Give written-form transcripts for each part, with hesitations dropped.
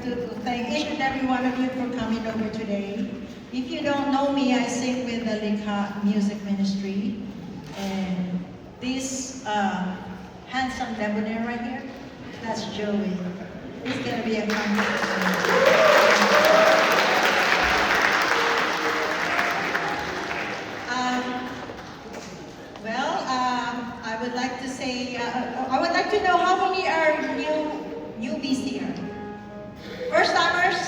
to thank each and every one of you for coming over today. If you don't know me, I sing with the Likha Music Ministry. And this handsome debonair right here, that's Joey. He's going to be a conversation. I would like to say, I would like to know how many are newbies here? First timers?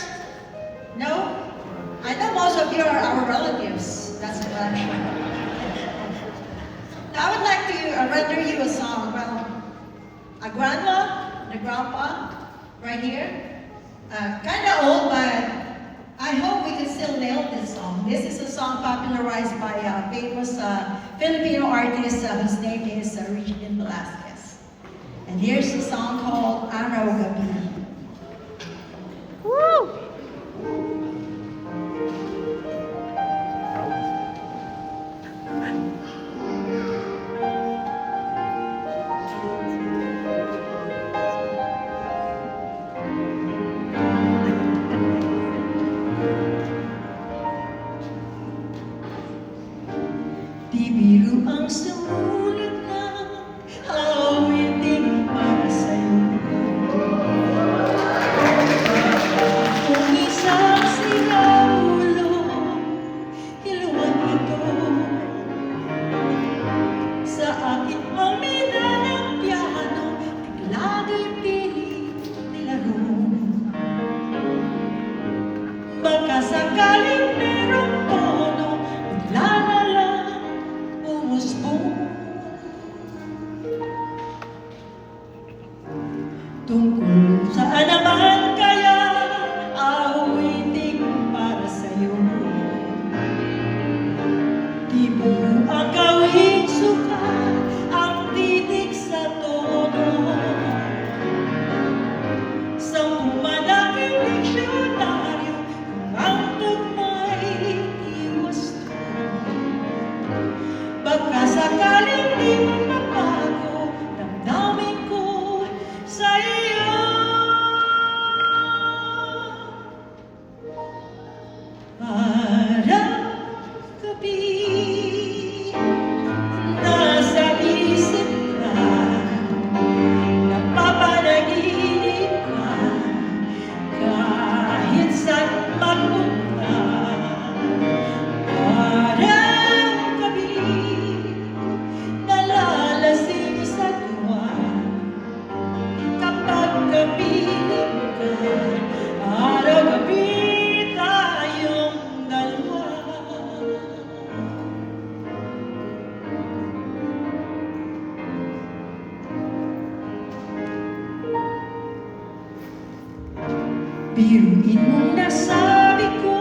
No? I know most of you are our relatives. That's what I'm sure. Now I would like to render you a song. Well, a grandma, the grandpa, right here. Kind of old, but I hope we can still nail this song. This is a song popularized by a famous Filipino artist whose name is Regine Velasquez. And here's a song called Araw Gabi. Woo! Di biru ang sumulat ng awiting para sa'yo. Kung isang sinaulo, hiluwag ito. Sa akin ang mina ng piano, laging pilit nilaro. Baka sakaling merong tono, bigla na lang tungkol saan naman kaya awiting para sa'yo? Di biro ang gawing sukat ang titik sa tono. Sampung malaking diksyonaryo kung ang tugma'y iwasto. Baka sakaling di mo mabago, damdamin ko sa iyo. Araw gabi, nasa isip ka, napapanaginip ka, kahit saan magpunta. Araw-gabi tayong dalawa. Biruin mong nasabi ko